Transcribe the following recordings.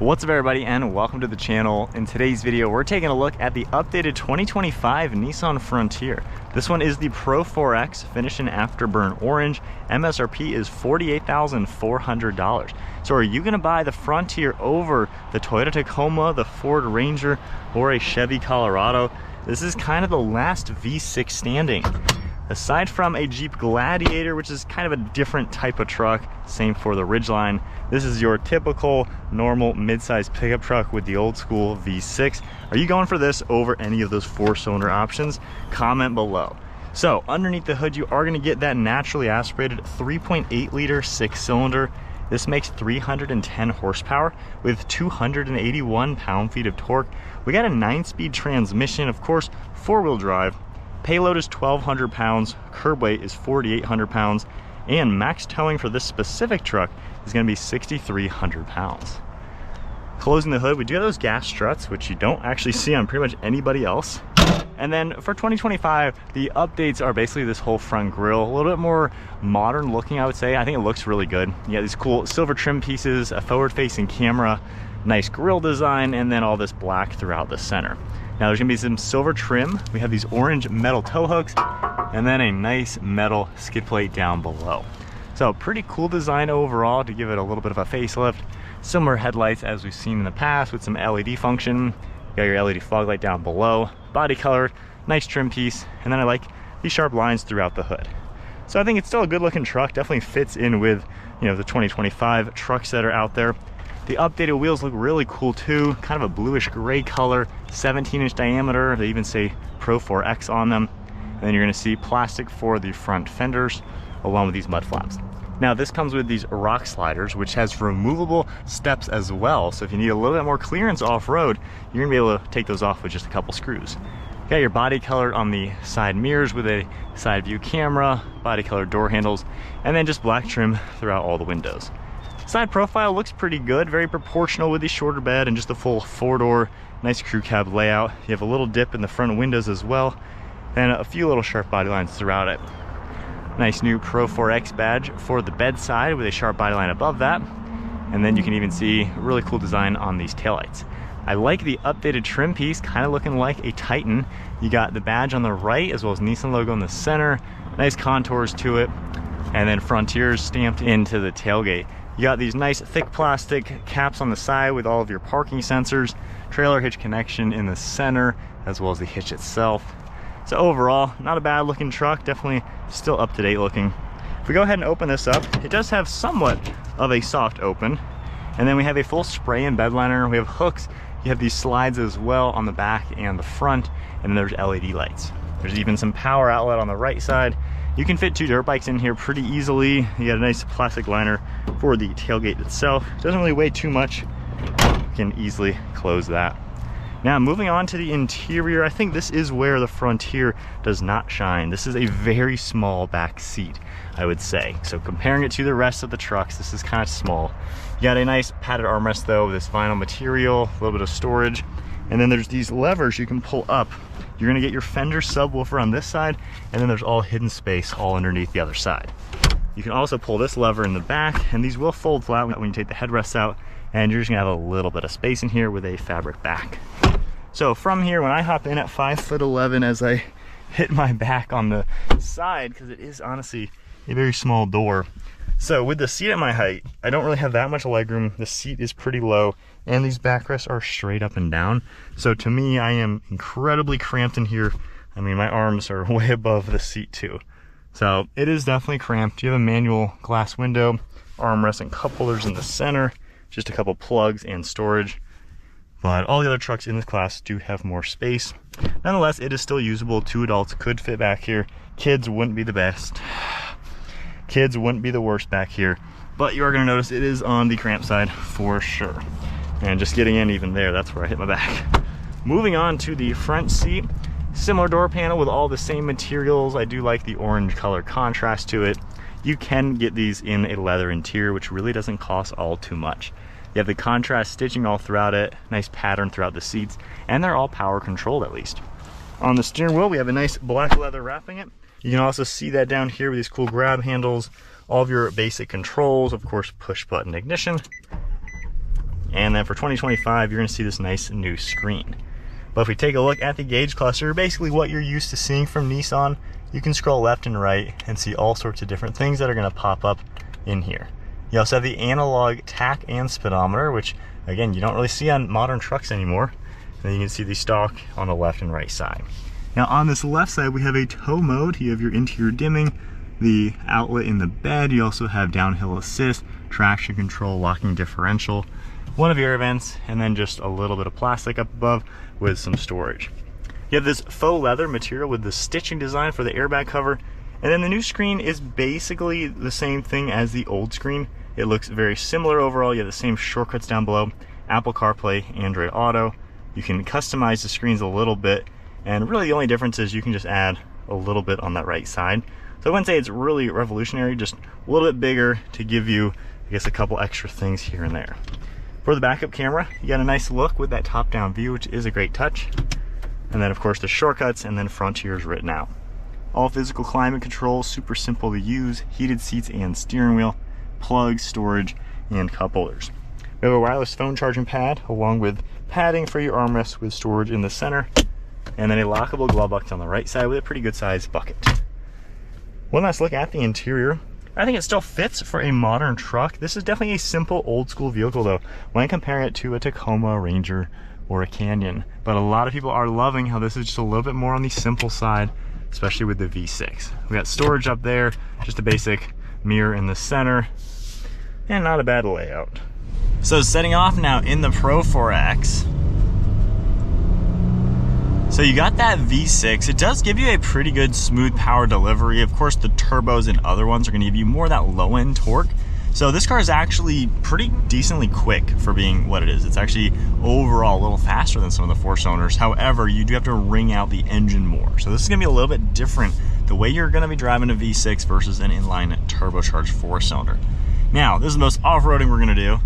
What's up everybody, and welcome to the channel. In today's video we're taking a look at the updated 2025 Nissan Frontier. This one is the Pro-4X, finished in Afterburn Orange. MSRP is $48,400. So are you going to buy the Frontier over the Toyota Tacoma, the Ford Ranger, or a Chevy Colorado? This is kind of the last V6 standing. Aside from a Jeep Gladiator, which is kind of a different type of truck, same for the Ridgeline, this is your typical normal mid-size pickup truck with the old school V6. Are you going for this over any of those 4-cylinder options? Comment below. So underneath the hood you are going to get that naturally aspirated 3.8 liter 6-cylinder. This makes 310 horsepower with 281 pound-feet of torque. We got a 9-speed transmission, of course, 4-wheel drive. Payload is 1,200 pounds, curb weight is 4,800 pounds, and max towing for this specific truck is going to be 6,300 pounds. Closing the hood, we do have those gas struts, which you don't actually see on pretty much anybody else. And then for 2025, the updates are basically this whole front grille, a little bit more modern looking, I would say. I think it looks really good. You got these cool silver trim pieces, a forward-facing camera, nice grille design, and then all this black throughout the center. Now there's gonna be some silver trim. We have these orange metal tow hooks, and then a nice metal skid plate down below. So pretty cool design overall to give it a little bit of a facelift. Similar headlights as we've seen in the past with some LED function. You got your LED fog light down below. Body color, nice trim piece, and then I like these sharp lines throughout the hood. So I think it's still a good looking truck. Definitely fits in with, you know, the 2025 trucks that are out there. The updated wheels look really cool too, kind of a bluish gray color, 17-inch diameter. They even say Pro-4X on them. And then you're gonna see plastic for the front fenders along with these mud flaps. Now this comes with these rock sliders, which has removable steps as well. So if you need a little bit more clearance off-road, you're gonna be able to take those off with just a couple screws. You got your body colored on the side mirrors with a side view camera, body colored door handles, and then just black trim throughout all the windows. Side profile looks pretty good, very proportional with the shorter bed and just the full 4-door, nice crew cab layout. You have a little dip in the front windows as well, and a few little sharp body lines throughout it. Nice new Pro-4X badge for the bedside with a sharp body line above that. And then you can even see a really cool design on these taillights. I like the updated trim piece, kind of looking like a Titan. You got the badge on the right as well as Nissan logo in the center, nice contours to it, and then Frontiers stamped into the tailgate. You got these nice thick plastic caps on the side with all of your parking sensors, trailer hitch connection in the center, as well as the hitch itself. So overall, not a bad looking truck, definitely still up to date looking. If we go ahead and open this up, it does have somewhat of a soft open. And then we have a full spray and bed liner. We have hooks. You have these slides as well on the back and the front, and then there's LED lights. There's even some power outlet on the right side. You can fit 2 dirt bikes in here pretty easily. You got a nice plastic liner for the tailgate itself. Doesn't really weigh too much. You can easily close that. Now moving on to the interior, I think this is where the Frontier does not shine. This is a very small back seat, I would say. So comparing it to the rest of the trucks, this is kind of small. You got a nice padded armrest though, with this vinyl material, a little bit of storage. And then there's these levers you can pull up. You're gonna get your Fender subwoofer on this side, and then there's all hidden space all underneath the other side. You can also pull this lever in the back, and these will fold flat when you take the headrests out, and you're just gonna have a little bit of space in here with a fabric back. So from here, when I hop in at 5'11", as I hit my back on the side, because it is honestly a very small door. So with the seat at my height, I don't really have that much legroom. The seat is pretty low, and these backrests are straight up and down. So to me, I am incredibly cramped in here. I mean, my arms are way above the seat too. So it is definitely cramped. You have a manual glass window, armrest and cup holders in the center, just a couple plugs and storage. But all the other trucks in this class do have more space. Nonetheless, it is still usable. 2 adults could fit back here. Kids wouldn't be the best. Kids wouldn't be the worst back here. But you are gonna notice it is on the cramped side for sure. And just getting in even there, that's where I hit my back. Moving on to the front seat. Similar door panel with all the same materials. I do like the orange color contrast to it. You can get these in a leather interior, which really doesn't cost all too much. You have the contrast stitching all throughout it, nice pattern throughout the seats, and they're all power controlled at least. On the steering wheel, we have a nice black leather wrapping it. You can also see that down here with these cool grab handles, all of your basic controls, of course, push button ignition. And then for 2025, you're gonna see this nice new screen. But if we take a look at the gauge cluster, basically what you're used to seeing from Nissan, you can scroll left and right and see all sorts of different things that are gonna pop up in here. You also have the analog tach and speedometer, which again, you don't really see on modern trucks anymore. And then you can see the stock on the left and right side. Now on this left side, we have a tow mode. You have your interior dimming, the outlet in the bed. You also have downhill assist, traction control, locking differential, one of your air vents, and then just a little bit of plastic up above with some storage. You have this faux leather material with the stitching design for the airbag cover. And then the new screen is basically the same thing as the old screen. It looks very similar overall. You have the same shortcuts down below, Apple CarPlay, Android Auto. You can customize the screens a little bit, and really the only difference is you can just add a little bit on that right side. So I wouldn't say it's really revolutionary, just a little bit bigger to give you, I guess, a couple extra things here and there. For the backup camera, you got a nice look with that top-down view, which is a great touch. And then of course the shortcuts, and then Frontier is written out. All physical climate control, super simple to use, heated seats and steering wheel, plugs, storage, and cup holders. We have a wireless phone charging pad along with padding for your armrest with storage in the center, and then a lockable glove box on the right side with a pretty good sized bucket. One last look at the interior. I think it still fits for a modern truck. This is definitely a simple old school vehicle though, when comparing it to a Tacoma, Ranger, or a Canyon. But a lot of people are loving how this is just a little bit more on the simple side, especially with the V6. We got storage up there, just a basic mirror in the center, and not a bad layout. So setting off now in the Pro-4X. So you got that V6. It does give you a pretty good smooth power delivery. Of course, the turbos and other ones are gonna give you more of that low end torque. So this car is actually pretty decently quick for being what it is. It's actually overall a little faster than some of the 4-cylinders. However, you do have to wring out the engine more. So this is gonna be a little bit different the way you're gonna be driving a V6 versus an inline turbocharged 4-cylinder. Now, this is the most off-roading we're gonna do.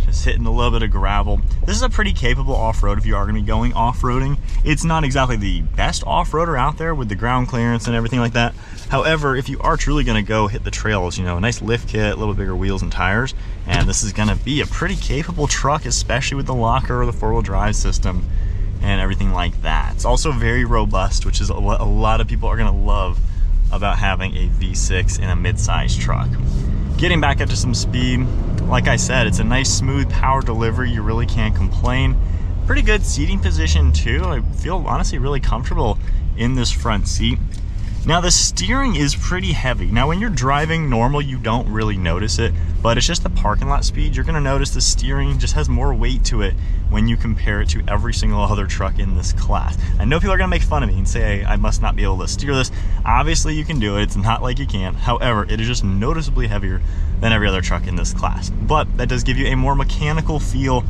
Just hitting a little bit of gravel. This is a pretty capable off-road if you are gonna be going off-roading. It's not exactly the best off-roader out there with the ground clearance and everything like that. However, if you are truly gonna go hit the trails, you know, a nice lift kit, a little bigger wheels and tires, and this is gonna be a pretty capable truck, especially with the locker or the 4-wheel drive system and everything like that. It's also very robust, which is what a lot of people are gonna love about having a V6 in a mid-size truck. Getting back up to some speed, like I said, it's a nice smooth power delivery. You really can't complain. Pretty good seating position too. I feel honestly really comfortable in this front seat. Now the steering is pretty heavy. Now when you're driving normal, you don't really notice it, but it's just the parking lot speed. You're gonna notice the steering just has more weight to it when you compare it to every single other truck in this class. I know people are gonna make fun of me and say I must not be able to steer this. Obviously you can do it, it's not like you can't. However, it is just noticeably heavier than every other truck in this class. But that does give you a more mechanical feel,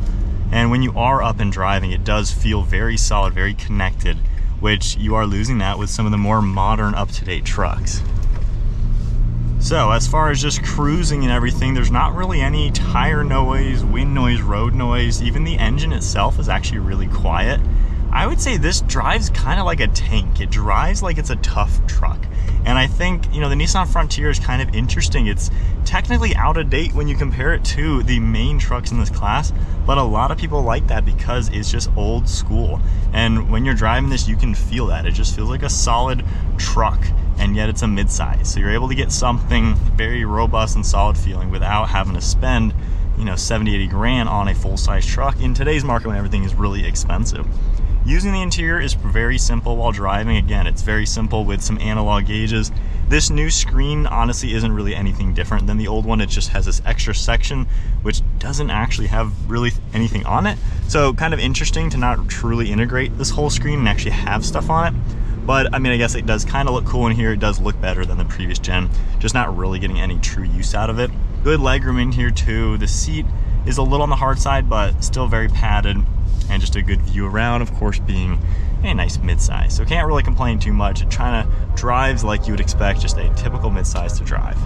and when you are up and driving, it does feel very solid, very connected, which you are losing that with some of the more modern, up-to-date trucks. So as far as just cruising and everything, there's not really any tire noise, wind noise, road noise. Even the engine itself is actually really quiet. I would say this drives kind of like a tank. It drives like it's a tough truck. And I think, you know, the Nissan Frontier is kind of interesting. It's technically out of date when you compare it to the main trucks in this class, but a lot of people like that because it's just old school. And when you're driving this, you can feel that. It just feels like a solid truck, and yet it's a midsize. So you're able to get something very robust and solid feeling without having to spend, you know, 70, 80 grand on a full-size truck in today's market when everything is really expensive. Using the interior is very simple while driving. Again, it's very simple with some analog gauges. This new screen honestly isn't really anything different than the old one. It just has this extra section which doesn't actually have really anything on it. So kind of interesting to not truly integrate this whole screen and actually have stuff on it. But I mean, I guess it does kind of look cool in here. It does look better than the previous gen, just not really getting any true use out of it. Good legroom in here too. The seat is a little on the hard side, but still very padded, and just a good view around, of course, being a nice midsize. So can't really complain too much. It kind of drives like you would expect just a typical midsize to drive.